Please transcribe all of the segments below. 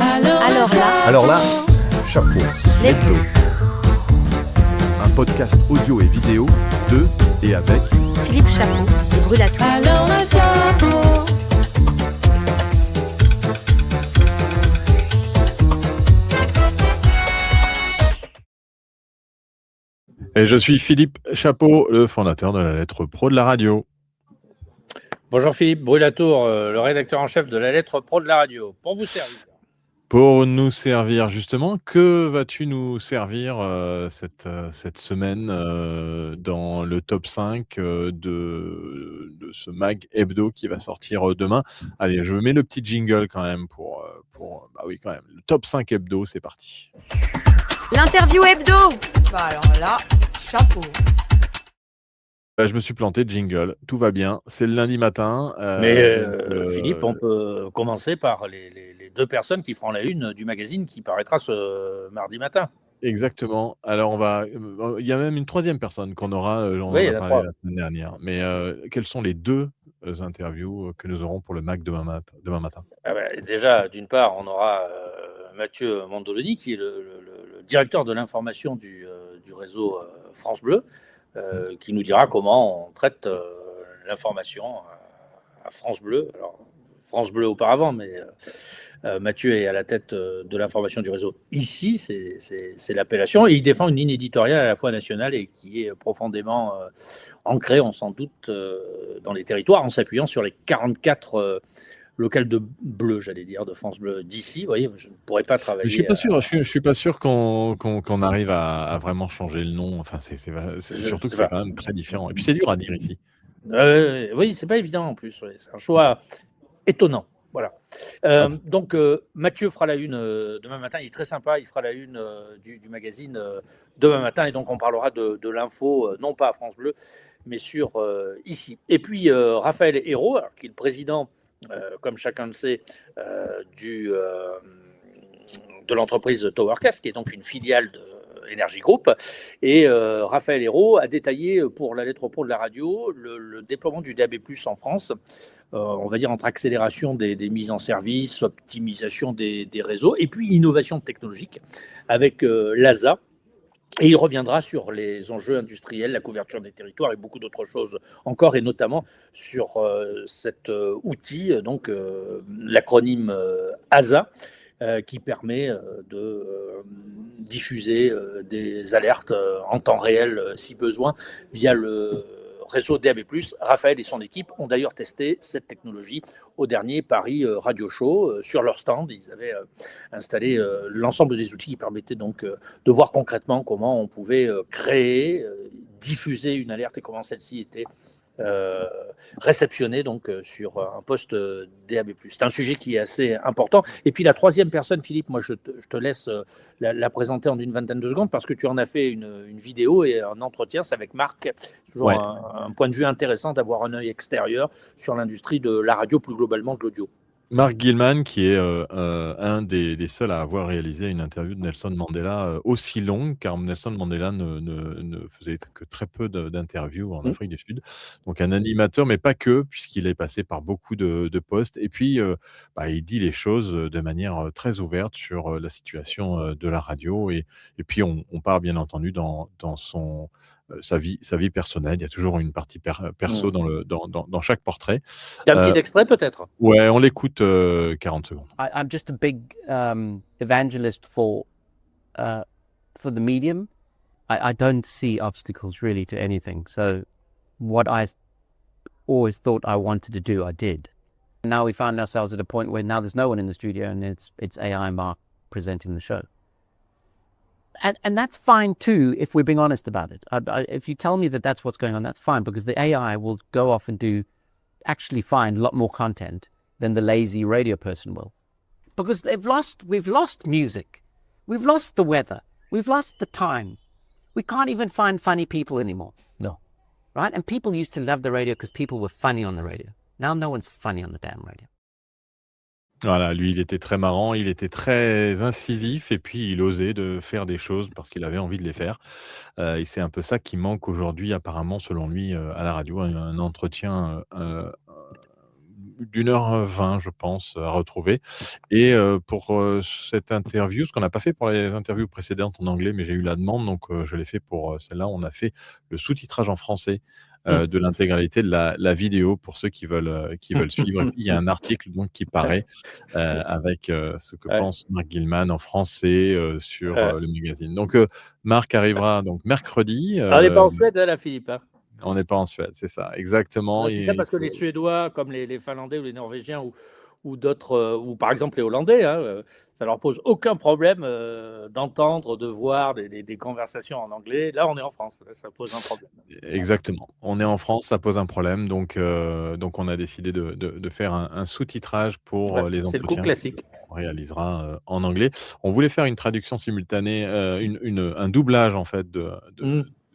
Alors là, chapeau, l'hebdo. un podcast audio et vidéo de et avec Philippe Chapeau et Brûle-à-Tout. Alors le chapeau. Et je suis Philippe Chapeau, le fondateur de la Lettre Pro de la radio. Bonjour Philippe Brûle-à-Tour, le rédacteur en chef de la Lettre Pro de la radio. Pour vous servir. Pour nous servir justement, que vas-tu nous servir cette semaine dans le top 5 de ce mag hebdo qui va sortir demain? Allez, je mets le petit jingle quand même bah oui, quand même. Le top 5 hebdo, c'est parti. L'interview hebdo. Bah alors là, chapeau. Je me suis planté de jingle, tout va bien, c'est le lundi matin. Philippe, on peut commencer par les deux personnes qui feront la une du magazine qui paraîtra ce mardi matin. Exactement. Alors il y a même une troisième personne qu'on aura, on Oui, il y en a en a parlé trois. la semaine dernière. Mais quelles sont les deux interviews que nous aurons pour le MAC demain matin? Ah bah, déjà, d'une part, on aura Mathieu Mandoloni, qui est le directeur de l'information du réseau France Bleu, qui nous dira comment on traite l'information à France Bleu. Alors, France Bleu auparavant, mais Mathieu est à la tête de l'information du réseau ici, c'est l'appellation, et il défend une ligne éditoriale à la fois nationale et qui est profondément ancrée, on s'en doute, dans les territoires, en s'appuyant sur les 44 locales de bleu, j'allais dire, de France Bleu d'ici. Vous voyez, je ne pourrais pas Mais je suis travailler. pas sûr, je suis pas sûr qu'on arrive à vraiment changer le nom. Enfin, c'est surtout que sais c'est pas. quand même très différent. Et puis c'est dur à dire ici. Oui, c'est pas évident en plus. Ouais. C'est un choix étonnant. Voilà. Donc, Mathieu fera la une demain matin. Il est très sympa. Il fera la une du magazine demain matin. Et donc, on parlera de l'info, non pas à France Bleu, mais sur ici. Et puis, Raphaël Hérault, alors, qui est le président, comme chacun le sait, de l'entreprise Towercast, qui est donc une filiale de Energy Group. Et Raphaël Hérault a détaillé pour la Lettre Pro de la radio le déploiement du DAB+ en France, on va dire entre accélération des mises en service, optimisation des réseaux, et puis innovation technologique avec l'ASA. Et il reviendra sur les enjeux industriels, la couverture des territoires et beaucoup d'autres choses encore, et notamment sur cet outil, donc l'acronyme ASA, qui permet de diffuser des alertes en temps réel, si besoin, via le réseau DAB+. Raphaël et son équipe ont d'ailleurs testé cette technologie au dernier Paris Radio Show. Sur leur stand, ils avaient installé l'ensemble des outils qui permettaient donc de voir concrètement comment on pouvait créer, diffuser une alerte et comment celle-ci était réceptionné donc sur un poste DAB+. C'est un sujet qui est assez important. Et puis la troisième personne, Philippe, moi je te laisse la présenter en une vingtaine de secondes parce que tu en as fait une vidéo et un entretien, c'est avec Marc. C'est toujours Ouais. un point de vue intéressant d'avoir un œil extérieur sur l'industrie de la radio, plus globalement de l'audio. Mark Gilman, qui est un des seuls à avoir réalisé une interview de Nelson Mandela aussi longue, car Nelson Mandela ne faisait que très peu d'interviews en Afrique du Sud. Donc un animateur, mais pas que, puisqu'il est passé par beaucoup de postes. Et puis, il dit les choses de manière très ouverte sur la situation de la radio. Et puis, on part bien entendu dans sa vie personnelle. Il y a toujours une partie perso dans chaque portrait. Un petit extrait peut-être. Ouais, on l'écoute 40 secondes. I'm just a big evangelist for the medium. I don't see obstacles really to anything. So what I always thought I wanted to do, I did. Now we find ourselves at a point where now there's no one in the studio and it's AI Mark presenting the show. And that's fine too, if we're being honest about it. If you tell me that that's what's going on, that's fine, because the AI will go off and actually find a lot more content than the lazy radio person will. Because we've lost music. We've lost the weather. We've lost the time. We can't even find funny people anymore. No. Right? And people used to love the radio because people were funny on the radio. Now no one's funny on the damn radio. Voilà, lui, il était très marrant, il était très incisif et puis il osait de faire des choses parce qu'il avait envie de les faire. Et c'est un peu ça qui manque aujourd'hui apparemment selon lui à la radio, un entretien d'1h20, je pense, à retrouver. Et pour cette interview, ce qu'on n'a pas fait pour les interviews précédentes en anglais, mais j'ai eu la demande, donc je l'ai fait pour celle-là. On a fait le sous-titrage en français de l'intégralité de la vidéo pour ceux qui veulent suivre. Et puis, il y a un article donc, qui paraît avec ce que pense Marc Gilman en français sur le magazine. Donc, Marc arrivera donc mercredi. On n'est pas en Suède, là, Philippe. On n'est pas en Suède, c'est ça, exactement. C'est ça parce que les Suédois, comme les Finlandais ou les Norvégiens ou d'autres, ou par exemple les Hollandais, ça leur pose aucun problème d'entendre, de voir des conversations en anglais. Là, on est en France, ça pose un problème. Exactement. On est en France, ça pose un problème, donc on a décidé de faire un sous-titrage pour les c'est le coup entretiens classique. qu'on réalisera en anglais. On voulait faire une traduction simultanée, un doublage en fait de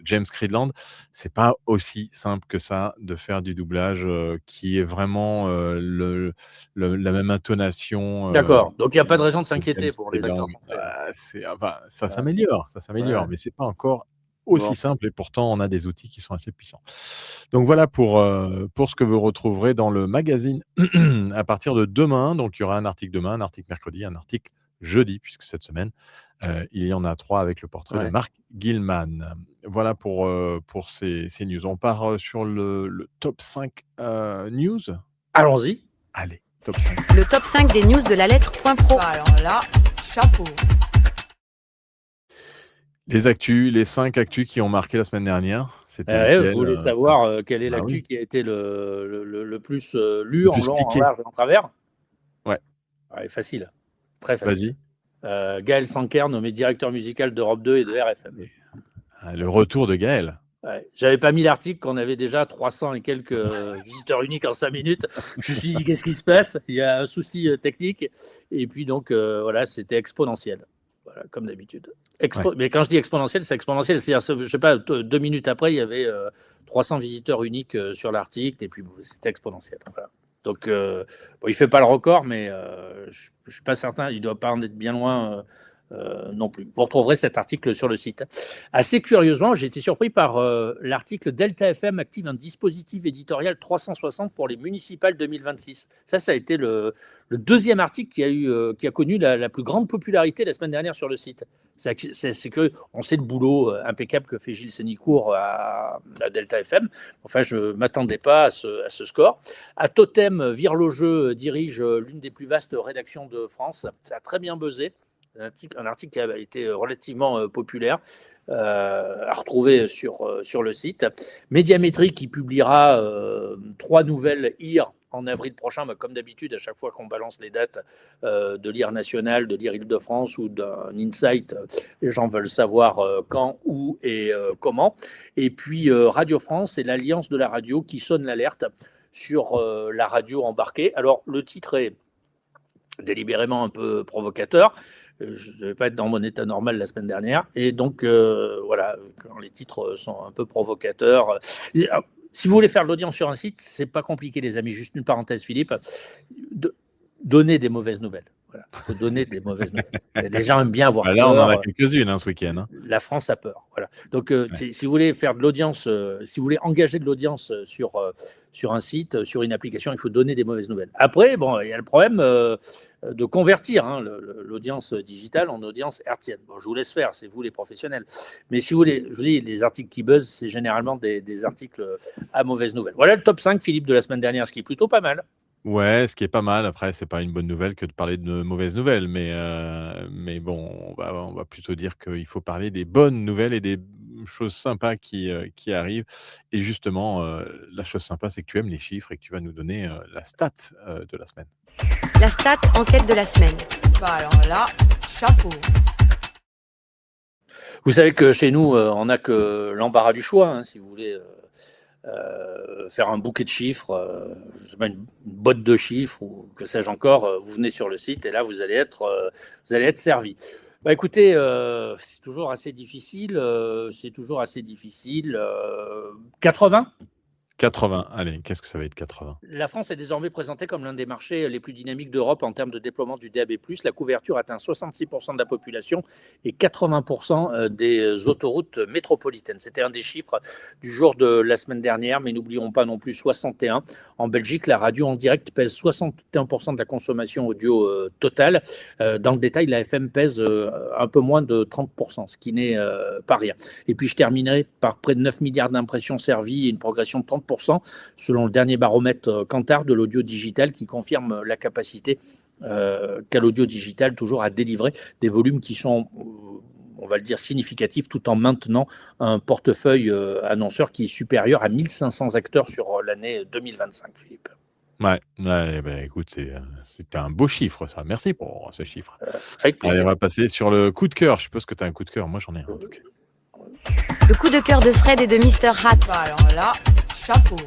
James Creedland. C'est pas aussi simple que ça de faire du doublage qui est vraiment la même intonation. D'accord. Donc il n'y a pas de raison de s'inquiéter pour les acteurs français. Ça s'améliore, mais c'est pas encore aussi simple et pourtant on a des outils qui sont assez puissants. Donc voilà pour ce que vous retrouverez dans le magazine à partir de demain. Donc il y aura un article demain, un article mercredi, un article jeudi, puisque cette semaine, il y en a 3 avec le portrait de Marc Gilman. Voilà pour ces news. On part sur le top 5 news. Allons-y. Allez, top 5. Le top 5 des news de la lettre .pro. Alors là, chapeau. Les 5 actus qui ont marqué la semaine dernière. C'était vous voulez savoir quelle est l'actu qui a été le plus lu en long, en large et en travers? Ouais. Facile. Très facile. Vas-y. Gaël Sanker, nommé directeur musical d'Europe 2 et de RFM. Le retour de Gaël. J'avais pas mis l'article qu'on avait déjà 300 et quelques visiteurs uniques en 5 minutes. Je me suis dit, qu'est-ce qui se passe? Il y a un souci technique. Et puis donc, voilà, c'était exponentiel. Voilà, comme d'habitude. Mais quand je dis exponentiel, c'est exponentiel. C'est-à-dire, je sais pas, 2 minutes après, il y avait 300 visiteurs uniques sur l'article. Et puis, c'était exponentiel. Voilà. Donc, il fait pas le record, mais je suis pas certain. Il doit pas en être bien loin non plus. Vous retrouverez cet article sur le site. Assez curieusement, j'ai été surpris par l'article Delta FM active un dispositif éditorial 360 pour les municipales 2026. Ça a été le deuxième article qui a connu la plus grande popularité la semaine dernière sur le site. C'est que on sait le boulot impeccable que fait Gilles Sénicourt à Delta FM. Enfin, je ne m'attendais pas à ce score. À Totem, Virlogeux dirige l'une des plus vastes rédactions de France. Ça a très bien buzzé. Un article qui a été relativement populaire, à retrouver sur le site. Médiamétrie qui publiera 3 nouvelles IR en avril prochain, comme d'habitude, à chaque fois qu'on balance les dates de l'IR national, de l'IR Île-de-France ou d'un Insight, les gens veulent savoir quand, où et comment. Et puis Radio France et l'Alliance de la radio qui sonne l'alerte sur la radio embarquée. Alors, le titre est délibérément un peu provocateur. Je ne devais pas être dans mon état normal la semaine dernière. Et donc, voilà, quand les titres sont un peu provocateurs. Si vous voulez faire de l'audience sur un site, c'est pas compliqué, les amis. Juste une parenthèse, Philippe. Donner des mauvaises nouvelles. Voilà, il faut donner des mauvaises nouvelles. Les gens aiment bien avoir peur. Là, on en a quelques-unes ce week-end. La France a peur. Voilà. Donc, si vous voulez faire de l'audience, si vous voulez engager de l'audience sur un site, sur une application, il faut donner des mauvaises nouvelles. Après, il y a le problème de convertir l'audience digitale en audience hertzienne. Bon, je vous laisse faire, c'est vous les professionnels. Mais si vous voulez, je vous dis, les articles qui buzzent, c'est généralement des articles à mauvaises nouvelles. Voilà le top 5, Philippe, de la semaine dernière, ce qui est plutôt pas mal. Ouais, ce qui est pas mal. Après, c'est pas une bonne nouvelle que de parler de mauvaises nouvelles, mais bon, on va plutôt dire qu'il faut parler des bonnes nouvelles et des choses sympas qui arrivent. Et justement, la chose sympa, c'est que tu aimes les chiffres et que tu vas nous donner la stat de la semaine. La stat enquête de la semaine. Alors là, chapeau. Vous savez que chez nous, on n'a que l'embarras du choix, si vous voulez. Faire un bouquet de chiffres, une botte de chiffres ou que sais-je encore, vous venez sur le site et là vous allez être servi. Écoutez, c'est toujours assez difficile. 80 80. Allez, qu'est-ce que ça va être 80? La France est désormais présentée comme l'un des marchés les plus dynamiques d'Europe en termes de déploiement du DAB+. La couverture atteint 66% de la population et 80% des autoroutes métropolitaines. C'était un des chiffres du jour de la semaine dernière, mais n'oublions pas non plus 61. En Belgique, la radio en direct pèse 61% de la consommation audio totale. Dans le détail, la FM pèse un peu moins de 30%, ce qui n'est pas rien. Et puis je terminerai par près de 9 milliards d'impressions servies et une progression de 30% selon le dernier baromètre Kantar de l'audio digital qui confirme la capacité qu'a l'audio digital toujours à délivrer des volumes qui sont, on va le dire, significatifs tout en maintenant un portefeuille annonceur qui est supérieur à 1500 acteurs sur l'année 2025, Philippe. Ouais, écoute, c'est un beau chiffre, ça. Merci pour ce chiffre. Avec plaisir. Allez, on va passer sur le coup de cœur. Je suppose que tu as un coup de cœur. Moi, j'en ai un, en tout cas. Le coup de cœur de Fred et de Mr. Hat. Alors là, chapeau.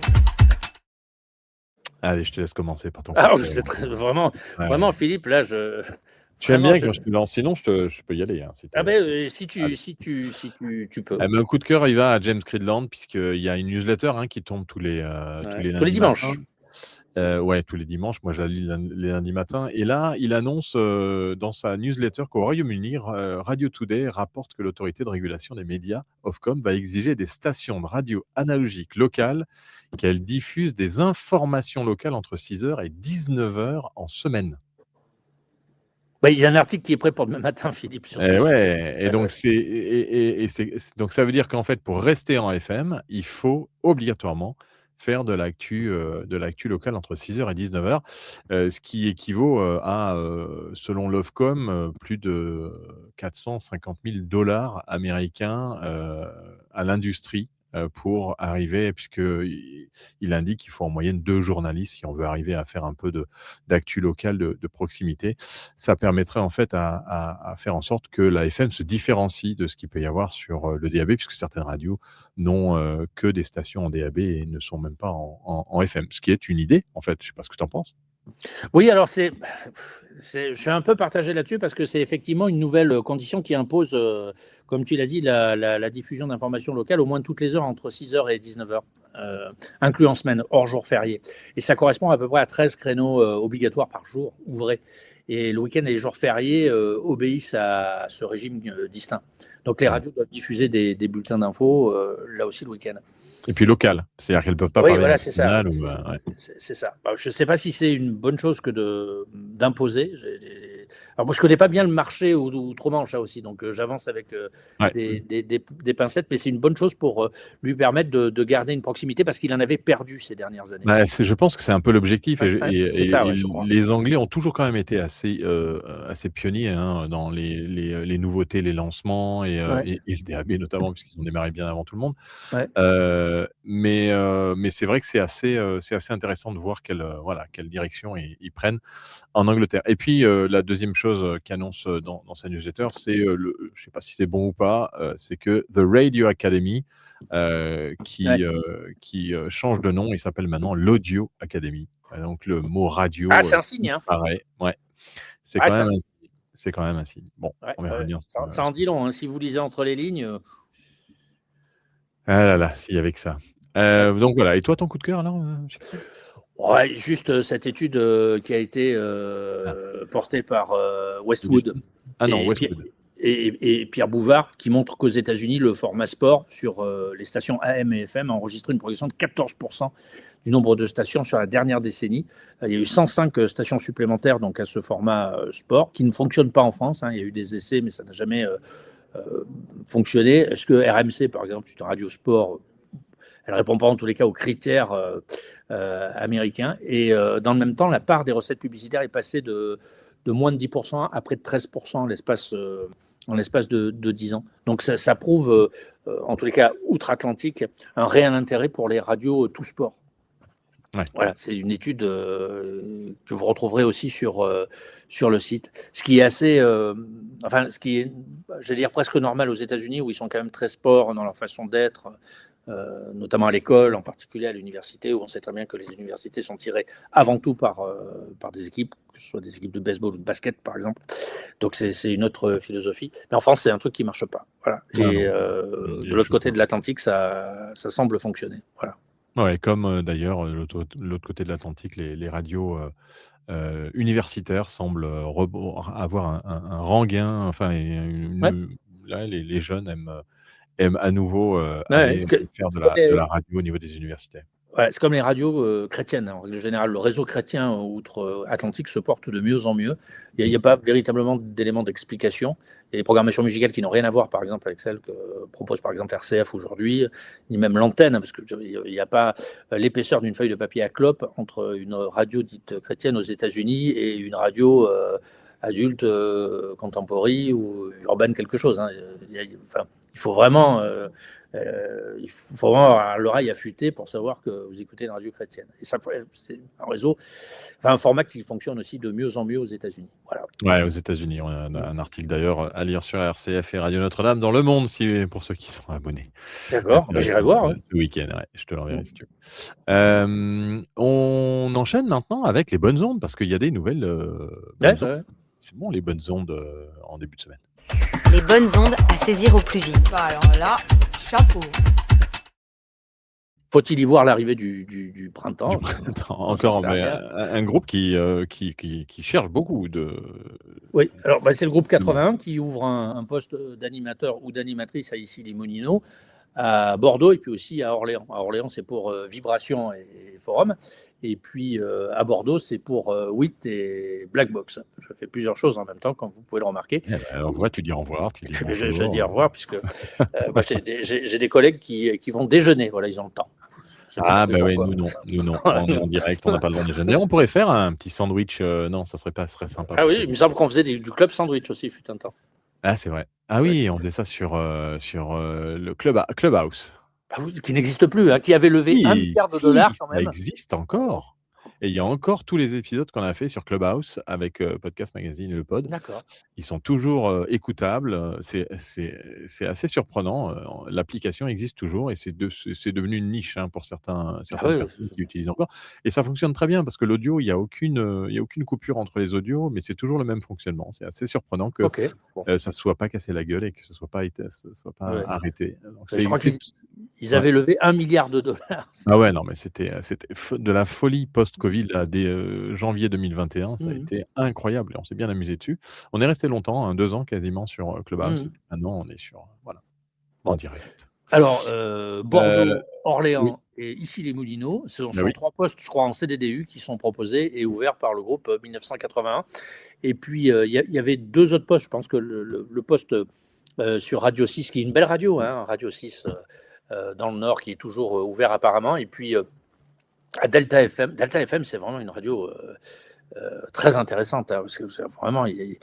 Allez, je te laisse commencer par ton coup Ah, de c'est cœur. vraiment, Philippe, là, Tu aimes vraiment, bien quand je te lance, sinon je peux y aller. Hein, Ah ben, si Allez. tu peux. Un coup de cœur, il va à James Cridland, puisqu'il y a une newsletter qui tombe tous les Tous les lundis dimanches. matins. Ouais, tous les dimanches. Moi, je la lis les lundis matins. Et là, il annonce dans sa newsletter qu'au Royaume-Uni, Radio Today rapporte que l'autorité de régulation des médias, Ofcom, va exiger des stations de radio analogiques locales qu'elles diffusent des informations locales entre 6h et 19h en semaine. Il y a un article qui est prêt pour demain matin, Philippe, sur ce sujet. Et donc, donc ça veut dire qu'en fait, pour rester en FM, il faut obligatoirement faire de l'actu locale entre 6h et 19h, ce qui équivaut à, selon l'Ofcom, plus de 450 000 $ américains à l'industrie pour arriver, puisqu'il indique qu'il faut en moyenne 2 journalistes si on veut arriver à faire un peu d'actu locale de proximité. Ça permettrait en fait à faire en sorte que la FM se différencie de ce qu'il peut y avoir sur le DAB, puisque certaines radios n'ont que des stations en DAB et ne sont même pas en FM, ce qui est une idée en fait. Je ne sais pas ce que tu en penses. Oui, alors je suis un peu partagé là-dessus parce que c'est effectivement une nouvelle condition qui impose, comme tu l'as dit, la diffusion d'informations locales au moins toutes les heures entre 6h et 19h, inclus en semaine, hors jour férié. Et ça correspond à peu près à 13 créneaux obligatoires par jour, ouvrés. Et le week-end et les jours fériés obéissent à ce régime distinct. Donc les radios doivent diffuser des bulletins d'infos, là aussi le week-end. Et puis local, c'est-à-dire qu'elles ne peuvent pas Oui, parler voilà, c'est ça. national. C'est ça. Je ne sais pas si c'est une bonne chose que d'imposer. Alors moi, je ne connais pas bien le marché outre-Manche aussi, donc j'avance avec des pincettes, mais c'est une bonne chose pour lui permettre de garder une proximité parce qu'il en avait perdu ces dernières années. Je pense que c'est un peu l'objectif. C'est ça, je crois. Les Anglais ont toujours quand même été assez pionniers dans les nouveautés, les lancements et le DAB notamment, puisqu'ils ont démarré bien avant tout le monde. Ouais. Mais c'est vrai que c'est assez intéressant de voir quelle direction ils prennent en Angleterre. Et puis la deuxième chose qu'annonce dans sa newsletter, c'est je ne sais pas si c'est bon ou pas, c'est que The Radio Academy qui change de nom, il s'appelle maintenant l'Audio Academy. Donc le mot radio. C'est un signe, hein. Pareil, ouais. C'est quand même un signe. Bon, on verra bien. Ça en dit long, hein, si vous lisez entre les lignes. Ah là là, s'il y avait que ça. Donc voilà. Et toi, ton coup de cœur alors Ouais, juste cette étude qui a été portée par Westwood. Westwood. Et Pierre Bouvard, qui montre qu'aux États-Unis, le format sport sur les stations AM et FM a enregistré une progression de 14% du nombre de stations sur la dernière décennie. Il y a eu 105 stations supplémentaires donc, à ce format sport, qui ne fonctionne pas en France. Il y a eu des essais, mais ça n'a jamais fonctionné. Est-ce que RMC, par exemple, c'est un radio sport, elle ne répond pas en tous les cas aux critères américains. Et dans le même temps, la part des recettes publicitaires est passée de moins de 10% à près de 13% en l'espace de 10 ans. Donc ça prouve, en tous les cas outre-Atlantique, un réel intérêt pour les radios tout sport. Ouais. Voilà, c'est une étude que vous retrouverez aussi sur le site. Ce qui est assez, ce qui est, je vais dire, presque normal aux États-Unis, où ils sont quand même très sport dans leur façon d'être, notamment à l'école, en particulier à l'université, où on sait très bien que les universités sont tirées avant tout par des équipes, que ce soit des équipes de baseball ou de basket, par exemple. Donc c'est une autre philosophie. Mais en France, c'est un truc qui ne marche pas. Voilà. Et de l'autre côté de l'Atlantique, ça semble fonctionner. Voilà. Ouais, comme, d'ailleurs, l'autre côté de l'Atlantique, les radios, universitaires semblent, avoir un regain, enfin et Ouais. là, les jeunes aiment à nouveau, Ouais, ouais, aller parce que faire de comme la radio au niveau des universités. ouais, c'est comme les radios, chrétiennes, hein. En règle générale, le réseau chrétien outre-Atlantique se porte de mieux en mieux. Il y a pas véritablement d'éléments d'explication. Il y a des programmations musicales qui n'ont rien à voir, par exemple, avec celles que propose, par exemple, RCF aujourd'hui, ni même l'antenne, hein, parce que il y a pas, l'épaisseur d'une feuille de papier à clope entre une radio dite chrétienne aux États-Unis et une radio, adulte, contemporaine ou urbaine quelque chose, hein. Enfin, il faut vraiment, il faut vraiment avoir l'oreille affûtée pour savoir que vous écoutez une radio chrétienne. Et ça, c'est un réseau, enfin un format qui fonctionne aussi de mieux en mieux aux États-Unis. Voilà. Ouais, aux États-Unis, on a un article d'ailleurs à lire sur RCF et Radio Notre-Dame dans Le Monde, pour ceux qui sont abonnés. D'accord, j'irai voir. Ouais. Ce week-end, ouais, je te l'enverrai si tu veux. On enchaîne maintenant avec les bonnes ondes parce qu'il y a des nouvelles, bonnes Ouais, ondes. ouais. C'est bon les bonnes ondes, en début de semaine. Les bonnes ondes à saisir au plus vite. Bah alors là, chapeau. Faut-il y voir l'arrivée du printemps? Du printemps, encore, sais mais rien. un groupe qui cherche beaucoup Oui, alors c'est le groupe de membres. 81 qui ouvre un poste d'animateur ou d'animatrice à Issy-les-Moulineaux, à Bordeaux et puis aussi à Orléans. À Orléans, c'est pour Vibration et Forum. Et puis à Bordeaux, c'est pour WIT et Blackbox. Je fais plusieurs choses en même temps, comme vous pouvez le remarquer. Eh ben, au revoir, tu dis au revoir, tu dis Je dis au bonjour. revoir, puisque moi, j'ai des collègues qui vont déjeuner. Voilà, ils ont le temps. Je sais pas Ah, très bah oui, pourquoi. nous non, on est en direct, on n'a pas le droit de déjeuner. On pourrait faire un petit sandwich, non, ça serait pas très sympa Ah pour oui, ceux il me qui semble qu'on faisait du club sandwich aussi, fut un temps. ah, c'est vrai. Ah Ouais. oui, on faisait ça sur, le Clubhouse. Ah oui, qui n'existe plus, hein, qui avait levé 1 milliard de Si, dollars quand ça même. existe encore et il y a encore tous les épisodes qu'on a fait sur Clubhouse avec, Podcast Magazine et Le Pod. D'accord. Ils sont toujours, écoutables, c'est assez surprenant, l'application existe toujours et c'est devenu une niche, hein, pour Ah certaines oui, personnes qui utilisent encore et ça fonctionne très bien parce que l'audio, il y a aucune coupure entre les audios, mais c'est toujours le même fonctionnement. C'est assez surprenant que, ok. Bon. ça se soit pas cassé la gueule et que ça soit pas Ouais. arrêté. Donc Je crois qu'ils ouais. avaient levé 1 milliard de dollars. Ah ouais, non, mais c'était de la folie post-Covid là, dès, janvier 2021, ça a Mmh. été incroyable et on s'est bien amusé dessus. On est resté longtemps, hein, 2 ans quasiment sur, Clubhouse et Mmh. puis maintenant on est sur, voilà, en Bon. direct. Alors, Heu, Bordeaux, oui, Orléans et Issy-les-Moulineaux, ce bah sont oui. 3 postes, je crois, en CDDU qui sont proposés et ouverts par le groupe 1981. Et puis, il y avait 2 autres postes. Je pense que le poste sur Radio 6, qui est une belle radio, hein, Radio 6 dans le Nord, qui est toujours ouvert apparemment. Et puis, à Delta FM. Delta FM, c'est vraiment une radio très intéressante, hein, parce que vraiment, ils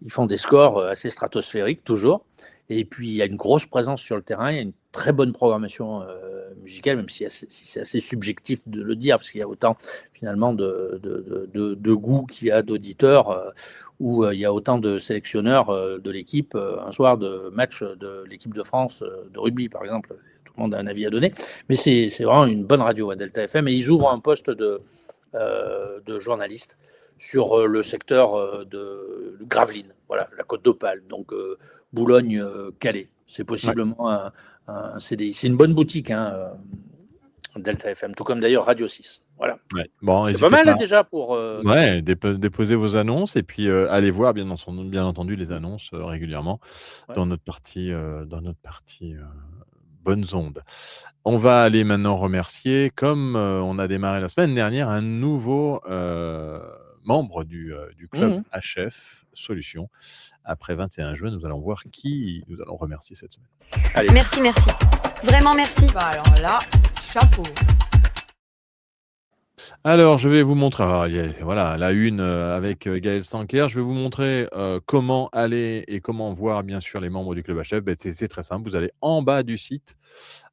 font des scores assez stratosphériques, toujours. Et puis, il y a une grosse présence sur le terrain, il y a une très bonne programmation musicale, même si c'est assez subjectif de le dire, parce qu'il y a autant, finalement, de goût qu'il y a d'auditeurs, où il y a autant de sélectionneurs de l'équipe, un soir de match de l'équipe de France de rugby, par exemple. Tout le monde a un avis à donner. Mais c'est vraiment une bonne radio à Delta FM, et ils ouvrent un poste de journaliste sur le secteur de Gravelines, voilà, la Côte d'Opale, donc Boulogne-Calais. C'est Ouais, possiblement un CDI. C'est une bonne boutique, hein, Delta FM, tout comme d'ailleurs Radio 6. Voilà. ouais. Bon, C'est pas hésitez mal pas. déjà pour. Ouais, déposez vos annonces et puis, allez voir bien entendu les annonces, régulièrement Ouais. dans notre partie, bonnes ondes. On va aller maintenant remercier, comme, on a démarré la semaine dernière, un nouveau, membre du club Mhm. HF Solutions. Après 21 juin, nous allons voir qui nous allons remercier cette semaine. Allez. Merci, merci. Vraiment merci. Bah alors là, chapeau. Alors, je vais vous montrer, voilà, la une, avec, Gaël Sanquer. Je vais vous montrer, comment aller et comment voir, bien sûr, les membres du club HF. C'est très simple, vous allez en bas du site,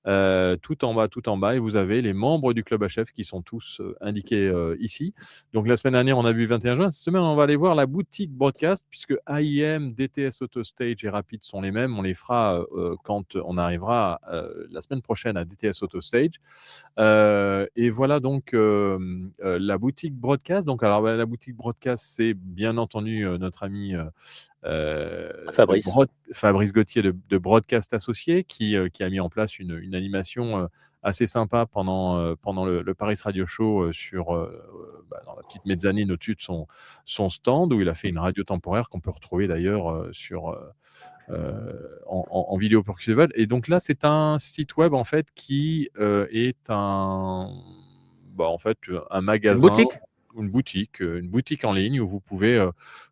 tout en bas et vous avez les membres du club HF qui sont tous, indiqués, ici. Donc la semaine dernière, on a vu 21 juin. Cette semaine, on va aller voir la boutique broadcast puisque AIM, DTS AutoStage et Rapid sont les mêmes. On les fera, quand on arrivera, la semaine prochaine à DTS AutoStage. Et voilà donc, la boutique Broadcast. Donc alors, la boutique Broadcast, c'est bien entendu notre ami Fabrice. Fabrice Gauthier de Broadcast Associés qui a mis en place une animation assez sympa pendant le Paris Radio Show dans la petite mezzanine au-dessus de son stand, où il a fait une radio temporaire qu'on peut retrouver d'ailleurs en vidéo pour ceux qui veulent. Et donc là, c'est un site web en fait qui est un magasin, une boutique en ligne où vous pouvez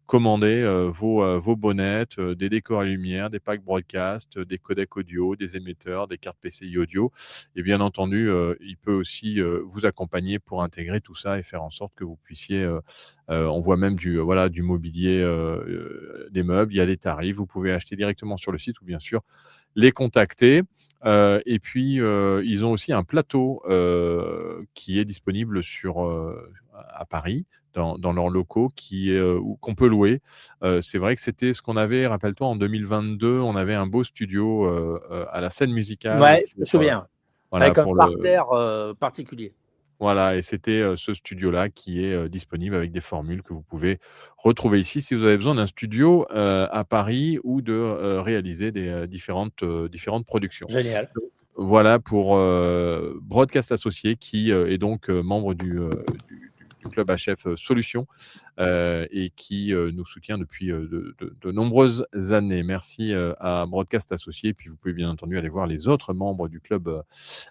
commander vos bonnettes, des décors et lumière, des packs broadcast, des codecs audio, des émetteurs, des cartes PCI audio. Et bien entendu, il peut aussi vous accompagner pour intégrer tout ça et faire en sorte que vous puissiez... on voit même du mobilier, des meubles, il y a les tarifs. Vous pouvez acheter directement sur le site ou bien sûr les contacter. Et puis, ils ont aussi un plateau qui est disponible à Paris, dans leurs locaux, qu'on peut louer. C'est vrai que c'était ce qu'on avait, rappelle-toi, en 2022, on avait un beau studio à la scène musicale. Ouais, je me souviens. Avec un parterre particulier. Voilà, et c'était ce studio-là qui est disponible avec des formules que vous pouvez retrouver ici si vous avez besoin d'un studio à Paris ou de réaliser des différentes productions. Génial. Voilà pour Broadcast Associé qui est donc membre du Club HF Solutions et qui nous soutient depuis de nombreuses années. Merci à Broadcast Associé. Et puis vous pouvez bien entendu aller voir les autres membres du Club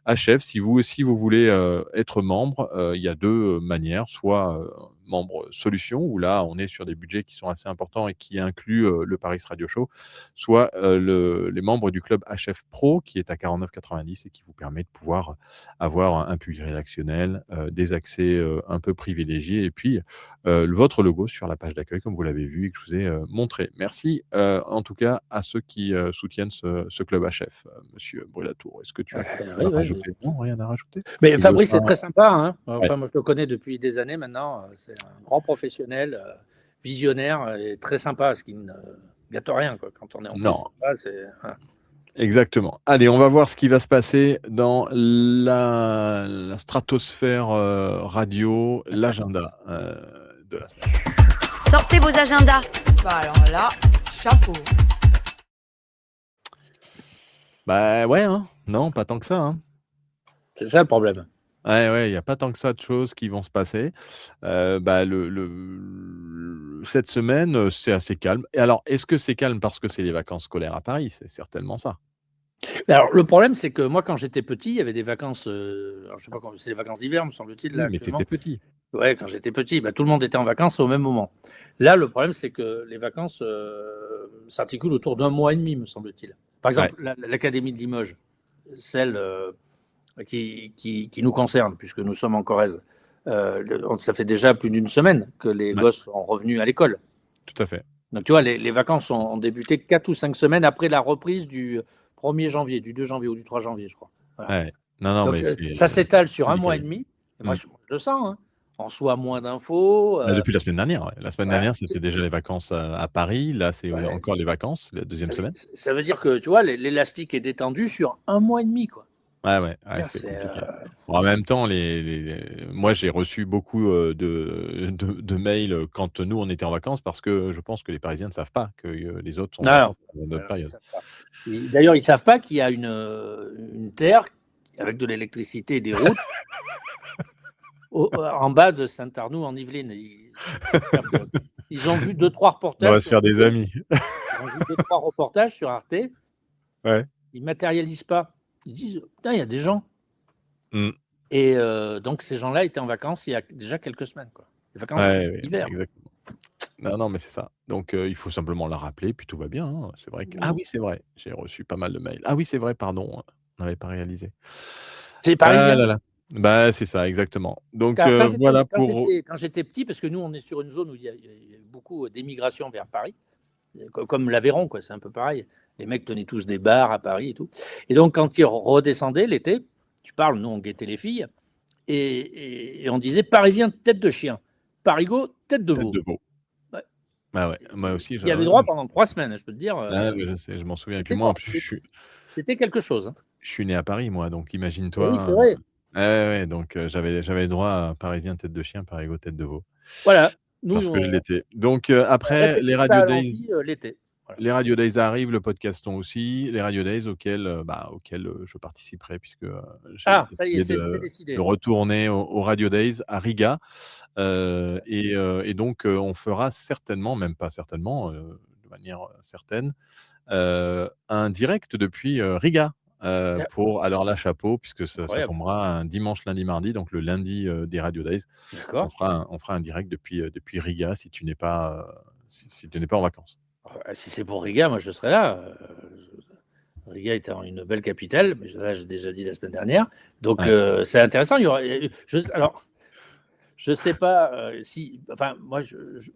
HF. Si vous aussi vous voulez être membre, il y a deux manières. Soit membre Solutions, où là on est sur des budgets qui sont assez importants et qui incluent le Paris Radio Show, soit les membres du Club HF Pro qui est à 49,90 et qui vous permet de pouvoir avoir un public rédactionnel, des accès un peu privilégiés et puis votre logo sur la page d'accueil comme vous l'avez vu et que je vous ai montré. Merci en tout cas à ceux qui soutiennent ce Club HF. Monsieur Brulatour, est-ce que tu as rien à rajouter? Non, rien à rajouter. Mais Fabrice, c'est très sympa. Hein. Enfin, moi, je le connais depuis des années maintenant. C'est un grand professionnel, visionnaire et très sympa, ce qui ne gâte rien quoi. Quand on est en place. Exactement. Allez, on va voir ce qui va se passer dans la stratosphère radio, l'agenda de la semaine. Sortez vos agendas. Bah alors là, chapeau. Bah ouais, hein. Non, pas tant que ça. Hein. C'est ça le problème. Ouais, il n'y a pas tant que ça de choses qui vont se passer. Cette semaine, c'est assez calme. Et alors, est-ce que c'est calme parce que c'est les vacances scolaires à Paris? C'est certainement ça. Alors, le problème, c'est que moi, quand j'étais petit, il y avait des vacances. Alors, je sais pas, c'est les vacances d'hiver, me semble-t-il. Là, mais tu étais petit. Ouais, quand j'étais petit, tout le monde était en vacances au même moment. Là, le problème, c'est que les vacances s'articulent autour d'un mois et demi, me semble-t-il. Par exemple, l'Académie de Limoges, celle qui nous concerne, puisque nous sommes en Corrèze, ça fait déjà plus d'une semaine que les gosses sont revenus à l'école. Tout à fait. Donc, tu vois, les vacances ont débuté 4 ou 5 semaines après la reprise du 1er janvier, du 2 janvier ou du 3 janvier, je crois. Voilà. Ouais. Non, donc, ça s'étale sur un mois et demi. Et moi, je le sens. Hein. On reçoit moins d'infos. Depuis la semaine dernière. Ouais. La semaine dernière, c'était déjà les vacances à Paris. Là, c'est encore les vacances, la deuxième semaine. Ça veut dire que, tu vois, l'élastique est détendu sur un mois et demi, quoi. Ouais, c'est compliqué. En même temps, moi, j'ai reçu beaucoup de mails quand nous, on était en vacances parce que je pense que les Parisiens ne savent pas que les autres sont en vacances dans notre période. D'ailleurs, ils ne savent pas qu'il y a une terre avec de l'électricité et des routes en bas de Saint-Arnoux, en Yvelines. Ils ont vu 2-3 reportages. On va se faire des amis. Ils ont vu 2-3 reportages sur Arte. Ouais. Ils ne matérialisent pas. Ils disent, putain, il y a des gens. Et donc, ces gens-là étaient en vacances il y a déjà quelques semaines. Quoi. Les vacances d'hiver. Exactement. Non, mais c'est ça. Donc, il faut simplement la rappeler, puis tout va bien. Hein. C'est vrai que... Ah oui, c'est vrai. J'ai reçu pas mal de mails. Ah oui, c'est vrai, pardon. On n'avait pas réalisé. C'est parisien. C'est ça, exactement. Donc, voilà pour... Quand j'étais petit, parce que nous, on est sur une zone où il y a beaucoup d'émigration vers Paris, comme l'Aveyron, quoi. C'est un peu pareil. Les mecs tenaient tous des bars à Paris et tout. Et donc, quand ils redescendaient l'été, tu parles, nous, on guettait les filles, et on disait Parisien, tête de chien. Parigot, tête de veau. Ouais. Ah ouais, moi aussi. Il y avait droit pendant 3 semaines, je peux te dire. Je sais, je m'en souviens. Et puis moi, en plus, c'était quelque chose. Hein. Je suis né à Paris, moi, donc imagine-toi. Oui, c'est vrai. Ouais, donc j'avais droit à Parisien tête de chien, Parigo tête de veau, Voilà, nous, parce que je on l'étais. Donc après répétait ça à l'envie, l'été. Voilà. les Radio Days arrivent, le podcaston aussi, les Radio Days auxquels je participerai puisque, j'ai Ah, ça y est, décidé c'est de décidé. retourner aux Radio Days à Riga, et donc on fera certainement, même pas certainement, de manière, certaine, un direct depuis, Riga, Da pour alors là, chapeau, puisque ça Incroyable. tombera un dimanche, lundi, mardi, donc le lundi, des Radio Days. D'accord. On fera un direct depuis Riga si tu n'es pas, si tu n'es pas en vacances. Si c'est pour Riga, moi je serai là. Riga étant une belle capitale, mais là j'ai déjà dit la semaine dernière. Donc Ouais. c'est intéressant. Il y aura, alors, je sais pas si. Enfin, moi,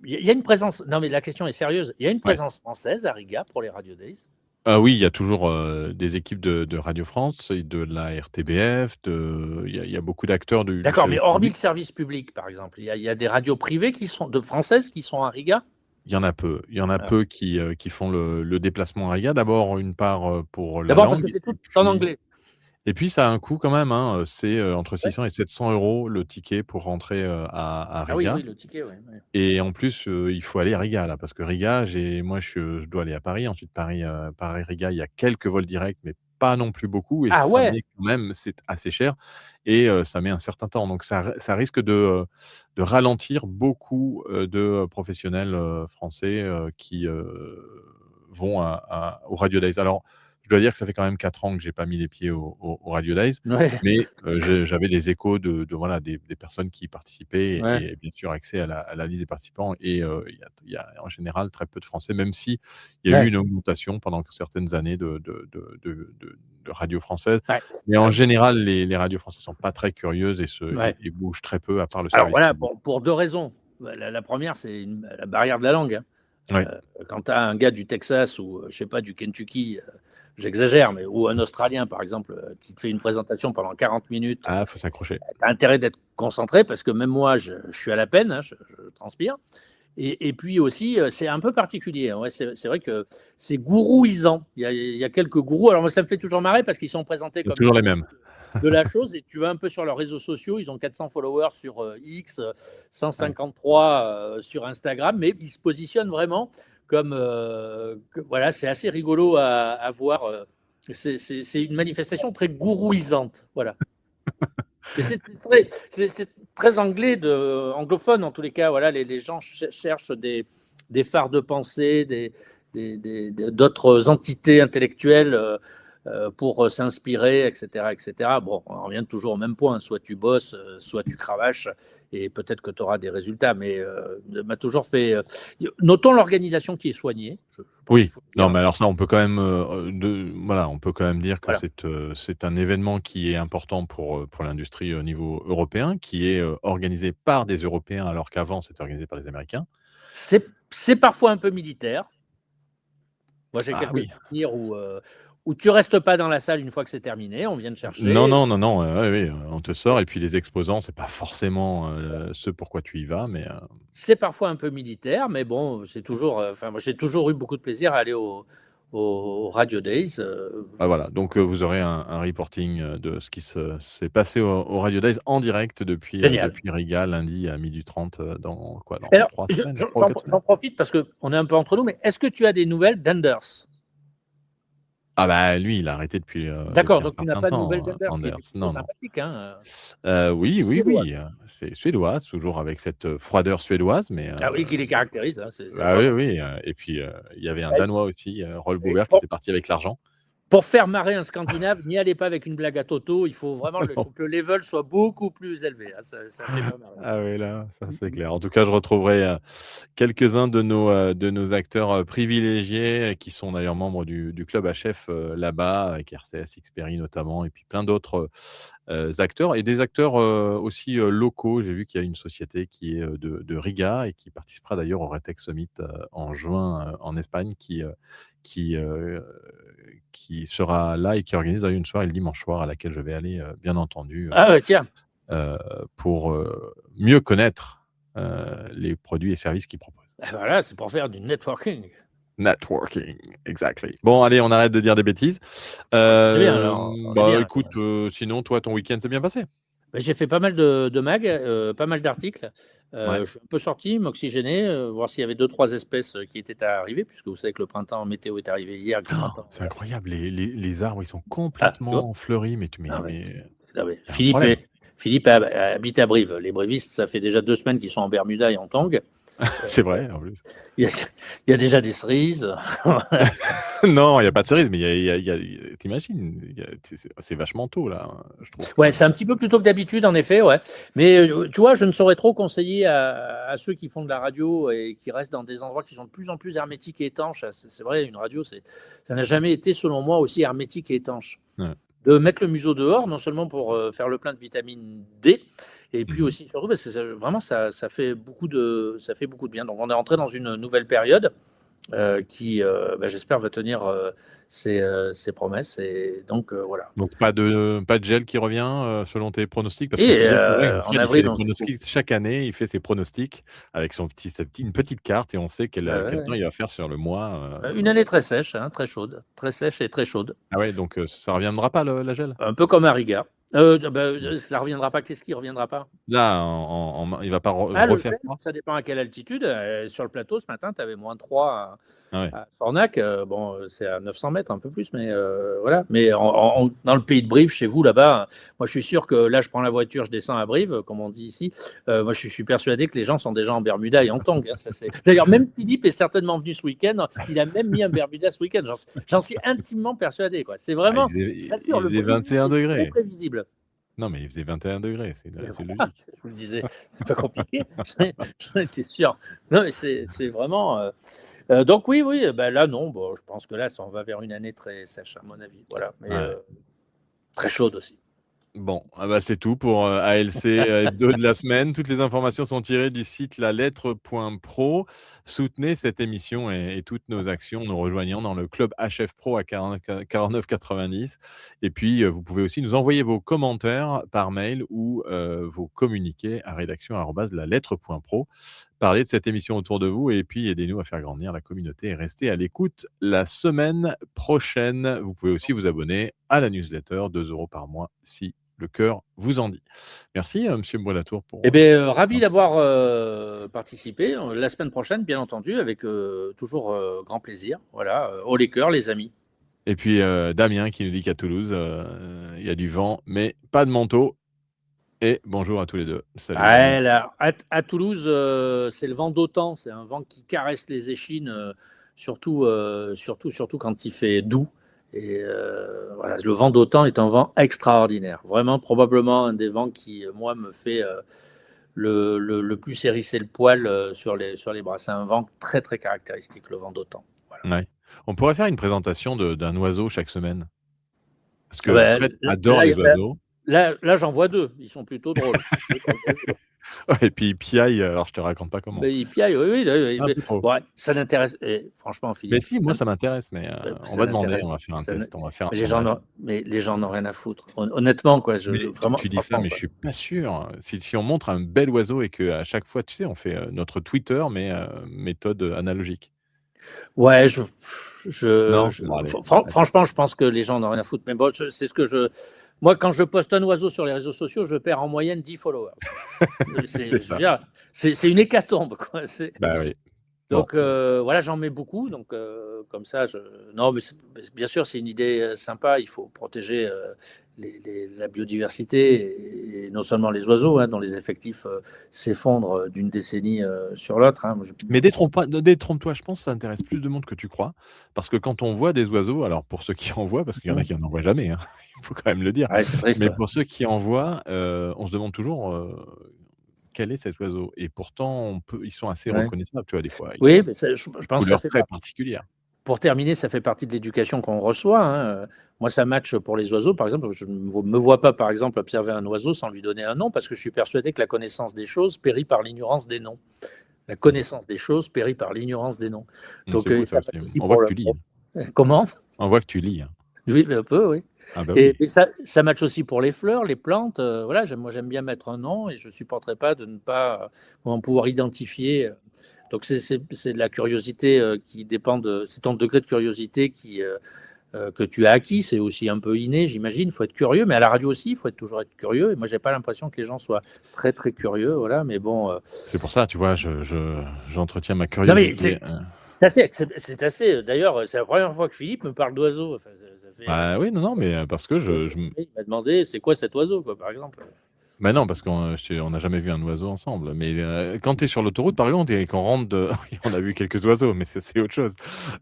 il y a une présence. Non, mais la question est sérieuse. Il y a une Ouais. présence française à Riga pour les Radio Days. Oui, il y a toujours, des équipes de Radio France et de la RTBF, il y a beaucoup d'acteurs du D'accord, mais service hormis le public. service public, par exemple, il y a des radios privées françaises qui sont à Riga. Il y en a peu. Il y en a Ah. peu qui font le déplacement à Riga. D'abord, une part, pour la D'abord parce langue que c'est tout en anglais. et puis ça a un coût quand même, hein, c'est, entre Ouais. 600 et 700 € le ticket pour rentrer, à Ah oui, Riga, oui, le ticket, oui. et en plus, il faut aller à Riga là, parce que Riga, moi je dois aller à Paris, ensuite Paris-Riga, il y a quelques vols directs, mais pas non plus beaucoup, et Ah ça ouais. met quand même, c'est assez cher, et ça met un certain temps, donc ça risque de ralentir beaucoup, de professionnels, français, qui, vont aux Radio Days. Alors, je dois dire que ça fait quand même 4 ans que j'ai pas mis les pieds aux Radio Days, Ouais. mais j'avais les échos voilà des personnes qui y participaient, Ouais. et bien sûr accès à la liste des participants, et il y a en général très peu de Français, même si il y a eu Ouais. une augmentation pendant certaines années de radios françaises. Ouais. Mais en général, les radios françaises sont pas très curieuses Ouais. et bougent très peu, à part le Alors service voilà, public. pour deux raisons. La première, c'est la barrière de la langue, hein. Ouais. Quand tu as un gars du Texas ou, je sais pas, du Kentucky, j'exagère, mais ou un Australien, par exemple, qui te fait une présentation pendant 40 minutes, Ah, faut s'accrocher. tu as intérêt d'être concentré parce que même moi, je suis à la peine, hein, je transpire. Et puis aussi, c'est un peu particulier. Ouais, c'est vrai que c'est gourouisant. Il y a quelques gourous. Alors moi, ça me fait toujours marrer parce qu'ils sont présentés Il y a comme des toujours les gourous mêmes. de la chose, et tu vas un peu sur leurs réseaux sociaux, ils ont 400 followers sur X, Ouais. 153 sur Instagram, mais ils se positionnent vraiment comme voilà, c'est assez rigolo à voir. C'est une manifestation très gourouisante, voilà. Mais c'est très anglais, anglophone en tous les cas. Voilà, les gens cherchent des phares de pensée, d'autres entités intellectuelles pour s'inspirer, etc., etc. Bon, on revient toujours au même point. Soit tu bosses, soit tu cravaches, et peut-être que tu auras des résultats. Mais m'a toujours fait. Notons l'organisation qui est soignée. Je pense qu'il Oui, faut le non, dire. mais alors ça, on peut quand même, voilà, on peut quand même dire que Voilà. c'est un événement qui est important pour l'industrie au niveau européen, qui est, organisé par des Européens, alors qu'avant c'était organisé par les Américains. C'est parfois un peu militaire. Moi, j'ai Ah quelques oui. souvenirs où tu restes pas dans la salle une fois que c'est terminé, on vient te Non, chercher. non, non, non, oui, oui, on te sort, et puis les exposants, c'est pas forcément, ce pourquoi tu y vas, mais C'est parfois un peu militaire, mais bon, c'est toujours. Enfin, moi, j'ai toujours eu beaucoup de plaisir à aller au Radio Days. bah, voilà, donc vous aurez un reporting, de ce qui s'est passé au Radio Days en direct Génial. depuis Riga, lundi à 12h30, dans quoi? Et Dans alors, 3 semaines? 3 ou 4 j'en semaines? profite parce qu'on est un peu entre nous, mais est-ce que tu as des nouvelles d'Enders? Ah bah, lui, il a arrêté D'accord, depuis un donc tu n'as certain pas de nouvelles temps, d'Enders, qui Anders. était plutôt Non, non. sympathique, hein. Oui, oui, Suédois. oui, c'est suédois, toujours avec cette, froideur suédoise, mais Ah oui, qui les caractérise, hein, c'est ah oui, vraiment. oui, et puis, il y avait un Danois aussi, Rolf Bober, qui Pour, était parti avec l'argent. pour faire marrer un Scandinave, n'y allez pas avec une blague à Toto, il faut vraiment faut que le level soit beaucoup plus élevé, hein, ça fait pas marrer. Ah oui, là, ça c'est clair. En tout cas, je retrouverai, quelques-uns de nos acteurs, privilégiés, qui sont d'ailleurs membres du club HF, là-bas, avec RCS, Xperi notamment, et puis plein d'autres, acteurs, et des acteurs, aussi, locaux. J'ai vu qu'il y a une société qui est, de Riga, et qui participera d'ailleurs au Retex Summit, en juin, en Espagne, qui, heu, qui sera là, et qui organise d'ailleurs une soirée le dimanche soir, à laquelle je vais aller, bien entendu, Ah ouais, tiens. pour, mieux connaître, les produits et services qu'ils proposent. Voilà, c'est pour faire du networking. Networking, exactly. Bon, allez, on arrête de dire des bêtises. C'est bien alors, on est Bah, bien. écoute, sinon, toi, ton week-end s'est bien passé? J'ai fait pas mal de mags, pas mal d'articles. Ouais. Je suis un peu sorti, m'oxygéner, voir s'il y avait 2-3 espèces qui étaient arrivées, puisque vous savez que le printemps météo est arrivé hier, que le printemps. C'est incroyable, les arbres, ils sont Tu vois? complètement fleuris, mais Ah ouais. mais Ah ouais. il y a un problème. Philippe habite à Brive. Les brévistes, ça fait déjà 2 semaines qu'ils sont en Bermuda et en tongs. C'est vrai, en plus. Il y a, il y a déjà des cerises. Non, il y a pas de cerises, mais tu imagines, c'est vachement tôt là, je trouve. Ouais, c'est un petit peu plus tôt que d'habitude, en effet, ouais. Mais tu vois, je ne saurais trop conseiller à ceux qui font de la radio et qui restent dans des endroits qui sont de plus en plus hermétiques et étanches. C'est vrai, une radio, ça n'a jamais été, selon moi, aussi hermétique et étanche. Ouais. De mettre le museau dehors, non seulement pour faire le plein de vitamine D, et puis Mmh. aussi, surtout, parce que vraiment, ça fait beaucoup ça fait beaucoup de bien. Donc, on est entré dans une nouvelle période qui, j'espère, va tenir ses promesses. Et donc, voilà. Donc pas de gel qui revient, selon tes pronostics? Parce que Et Philippe, c'est vrai, en Fred, il fait avril, des on se retrouve. pronostics chaque année, il fait ses pronostics avec une petite carte et on sait Ouais, quel ouais. temps il va faire sur le mois, Une année très sèche, hein, très chaude, très sèche et très chaude, Ah ouais, donc ça reviendra pas la gel? un peu comme un Riga. Mmh. Ça reviendra pas. Qu'est-ce qui reviendra pas? Là, en il va pas Ah, le refaire gel, froid? ça dépend à quelle altitude. Sur le plateau, ce matin, tu avais -3 Ah ouais. à Fornac. Bon, c'est à 900 mètres, un peu plus, mais voilà. Mais dans le pays de Brive, chez vous, là-bas, moi, je suis sûr que là, je prends la voiture, je descends à Brive, comme on dit ici. Moi, je suis persuadé que les gens sont déjà en Bermuda et en tongs, hein. D'ailleurs, même Philippe est certainement venu ce week-end. Il a même mis un Bermuda ce week-end. J'en suis intimement persuadé, quoi. C'est Ah, vraiment, ça, sur il le faisait Brive, 21 c'est très degrés. prévisible. Non, mais il faisait 21 degrés, Et c'est voilà, logique. je vous le disais, c'est pas compliqué. J'en étais sûr. Non, mais c'est vraiment. Donc oui, oui, là non, bon, je pense que là, on va vers une année très sèche, à mon avis. Voilà, mais Ouais. très chaude aussi. Bon, ah bah, c'est tout pour, ALC, hebdo de la semaine. Toutes les informations sont tirées du site lalettre.pro. Soutenez cette émission et toutes nos actions en nous rejoignant dans le club HF Pro à 49,90 et puis, vous pouvez aussi nous envoyer vos commentaires par mail ou, vos communiqués à rédaction@lalettre.pro. Parlez de cette émission autour de vous et puis aidez-nous à faire grandir la communauté et restez à l'écoute la semaine prochaine. Vous pouvez aussi vous abonner à la newsletter, 2 € par mois si le cœur vous en dit. Merci, monsieur Brelatour Eh pour, bien, ravi d'avoir participé. La semaine prochaine, bien entendu, avec toujours grand plaisir. Voilà, haut les cœurs, les amis. et puis, Damien qui nous dit qu'à Toulouse, il y a du vent, mais pas de manteau et bonjour à tous les 2. Salut Damien. Ah, là, à Toulouse, c'est le vent d'OTAN. C'est un vent qui caresse les échines, surtout quand il fait doux. Et voilà, le vent d'OTAN est un vent extraordinaire. Vraiment, probablement un des vents qui, moi, me fait le plus hérisser le poil sur les bras. C'est un vent très, très caractéristique, le vent d'OTAN. Voilà. Ouais. On pourrait faire une présentation d'un oiseau chaque semaine. Parce Ah que ben, Fred adore là, les oiseaux. là, j'en vois deux. Ils sont plutôt drôles. Et puis il piaille, alors je te raconte pas comment. Mais il piaille, oui, oui, oui, Un mais peu trop. ouais, ça n'intéresse. Franchement, Mais Philippe, si, moi ça m'intéresse, mais on ça va demander, n'intéresse. on va faire un ça ne- test, on va faire un mais les gens sondage. n'ont rien à foutre. Honnêtement, quoi. Mais Vraiment, tu dis ça, franchement, mais je quoi. suis pas sûr. Si on montre un bel oiseau et qu'à chaque fois, tu sais, on fait, notre Twitter, mais méthode, analogique. Ouais, Non? Bon allez, d'accord. franchement, je pense que les gens n'ont rien à foutre. Mais bon, c'est ce que je. Moi, quand je poste un oiseau sur les réseaux sociaux, je perds en moyenne 10 followers. C'est Je veux ça. dire, c'est une hécatombe, quoi. Bah oui. Bon, Donc voilà, j'en mets beaucoup. Donc comme ça, non, mais bien sûr, c'est une idée sympa. Il faut protéger la biodiversité et non seulement les oiseaux, hein, dont les effectifs s'effondrent d'une décennie sur l'autre, hein. mais détrompe-toi, je pense que ça intéresse plus de monde que tu crois. Parce que quand on voit des oiseaux, alors pour ceux qui en voient, parce qu'il y en a qui n'en voient jamais, hein, il faut quand même le dire. Ouais, c'est triste. Mais Ouais. pour ceux qui en voient, on se demande toujours, quel est cet oiseau? Et pourtant ils sont assez Ouais. reconnaissaient, tu vois, des fois. Ils ont Oui, une mais je pense que ça couleur fait très partie. particulière. Pour terminer, ça fait partie de l'éducation qu'on reçoit, hein. Moi, ça match pour les oiseaux, par exemple. Je ne me vois pas, par exemple, observer un oiseau sans lui donner un nom, parce que je suis persuadé que la connaissance des choses périt par l'ignorance des noms. La Mmh. connaissance des choses périt par l'ignorance des noms. Donc, C'est beau ça ça aussi. match aussi On voit pour que le. tu lis, hein. Comment? On voit que tu lis, hein. Oui, mais un peu, oui. Ah bah Et oui. ça match aussi pour les fleurs, les plantes. Voilà, moi, j'aime bien mettre un nom et je ne supporterais pas de ne pas pouvoir identifier. Donc, c'est de la curiosité qui dépend de. C'est ton degré de curiosité que tu as acquis. C'est aussi un peu inné, j'imagine. Il faut être curieux, mais à la radio aussi, il faut toujours être curieux. Et moi, j'ai pas l'impression que les gens soient très très curieux, voilà. Mais bon. C'est pour ça, tu vois, j'entretiens ma Non mais curiosité. c'est assez. D'ailleurs, c'est la première fois que Philippe me parle d'oiseaux. Enfin, ça fait. Bah oui, non, mais parce que Il m'a demandé c'est quoi cet oiseau, quoi, par exemple. Bah non, parce qu'on n'a jamais vu un oiseau ensemble. Mais quand tu es sur l'autoroute, par exemple, et qu'on rentre de. Oui, on a vu quelques oiseaux, mais c'est autre chose.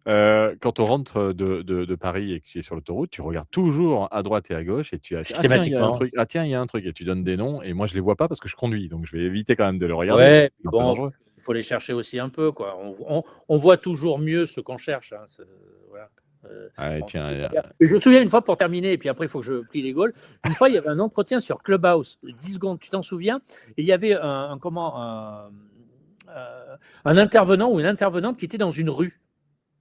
Quand on rentre de Paris et que tu es sur l'autoroute, tu regardes toujours à droite et à gauche et tu as. Ah tiens, il y a un Systématiquement. truc. Ah tiens, il y a un truc. Et tu donnes des noms. Et moi, je les vois pas parce que je conduis. Donc, je vais éviter quand même de le regarder. Ouais, C'est un peu bon, dangereux. il faut les chercher aussi un peu, quoi. On voit toujours mieux ce qu'on cherche, hein, voilà. Ah, tiens, Je me souviens une fois, pour terminer, et puis après, il faut que je plie les Gaules. Une fois, il y avait un entretien sur Clubhouse, 10 secondes, tu t'en souviens? Et il y avait un intervenant ou une intervenante qui était dans une rue.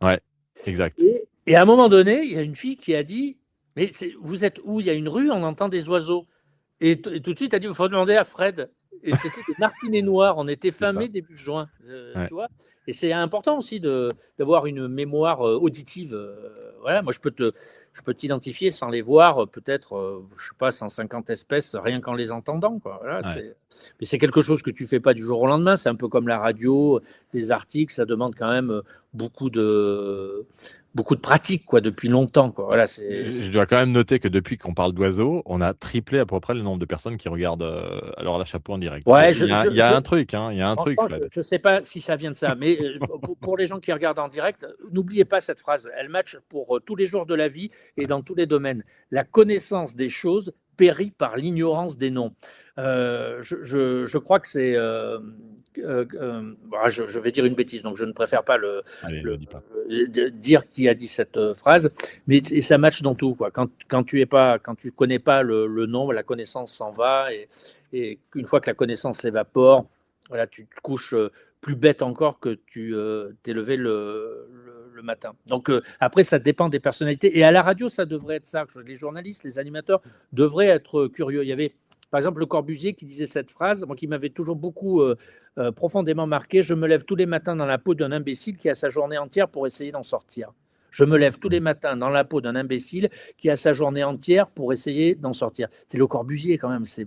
ouais, exact. Et à un moment donné, il y a une fille qui a dit, mais vous êtes où? Il y a une rue, on entend des oiseaux. Et tout de suite, elle a dit, il faut demander à Fred. Et c'était des martinets noirs, on était fin mai, début juin, Ouais. tu vois. Et c'est important aussi d'avoir une mémoire auditive. Voilà, moi je peux t'identifier sans les voir, peut-être, je sais pas, 150 espèces, rien qu'en les entendant, quoi. Voilà, Ouais. mais c'est quelque chose que tu fais pas du jour au lendemain. C'est un peu comme la radio, des articles, ça demande quand même beaucoup de pratique, quoi, depuis longtemps, quoi. Voilà, Je dois quand même noter que depuis qu'on parle d'oiseaux, on a triplé à peu près le nombre de personnes qui regardent alors la chapeau en direct. Ouais, Il y a un truc, hein, il y a un truc, franchement, Fred. je ne sais pas si ça vient de ça, mais pour les gens qui regardent en direct, n'oubliez pas cette phrase. Elle match pour tous les jours de la vie et dans tous les domaines. La connaissance des choses périt par l'ignorance des noms. Je crois que c'est. Je vais dire une bêtise, donc je ne préfère pas Allez, ne le dis pas. dire qui a dit cette phrase, mais ça match dans tout, quoi. Quand tu connais pas le nom, la connaissance s'en va, et une fois que la connaissance s'évapore, voilà, tu te couches plus bête encore que tu t'es levé le matin. Donc après, ça dépend des personnalités. Et à la radio, ça devrait être ça. Les journalistes, les animateurs devraient être curieux. Il y avait, par exemple, Le Corbusier qui disait cette phrase, moi, qui m'avait toujours beaucoup profondément marqué. Je me lève tous les matins dans la peau d'un imbécile qui a sa journée entière pour essayer d'en sortir. Je me lève tous les matins dans la peau d'un imbécile qui a sa journée entière pour essayer d'en sortir. C'est Le Corbusier quand même. C'est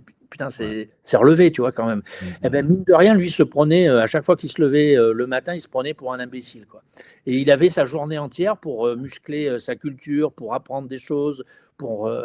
relevé, tu vois, quand même. Eh ben, mine de rien, lui se prenait, à chaque fois qu'il se levait le matin, il se prenait pour un imbécile, quoi. Et il avait sa journée entière pour muscler sa culture, pour apprendre des choses,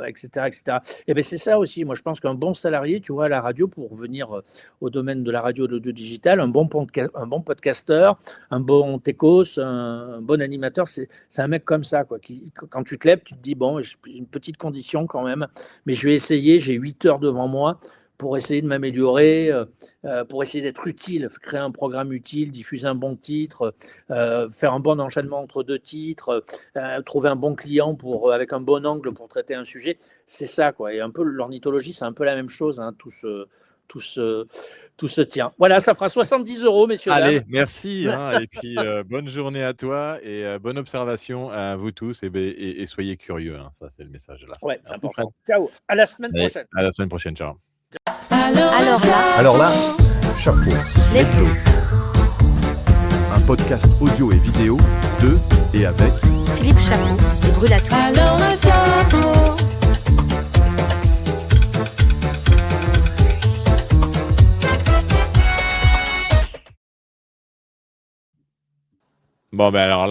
etc., etc. Et ben, c'est ça aussi. Moi, je pense qu'un bon salarié, tu vois, à la radio, pour venir au domaine de la radio et de l'audio digital, un bon podcasteur, un bon techos, un bon animateur, c'est un mec comme ça, quoi. Quand tu te lèves, tu te dis, bon, j'ai une petite condition quand même, mais je vais essayer, j'ai 8 heures devant moi pour essayer de m'améliorer, pour essayer d'être utile, créer un programme utile, diffuser un bon titre, faire un bon enchaînement entre deux titres, trouver un bon client avec un bon angle pour traiter un sujet. C'est ça, quoi. Et un peu l'ornithologie, c'est un peu la même chose, hein, tout se tient. Voilà, ça fera 70 €, messieurs, dames. Allez, merci, hein, et puis bonne journée à toi et bonne observation à vous tous et soyez curieux, hein, ça c'est le message de la fin. Ouais, c'est Merci, important. Fred. Ciao, à la semaine Allez, prochaine. à la semaine prochaine, ciao. Alors là, Chapeau. les Un podcast audio et vidéo de et avec Philippe Chapeau et Brûle-à-tout. Alors le chapeau. Bon, ben alors là.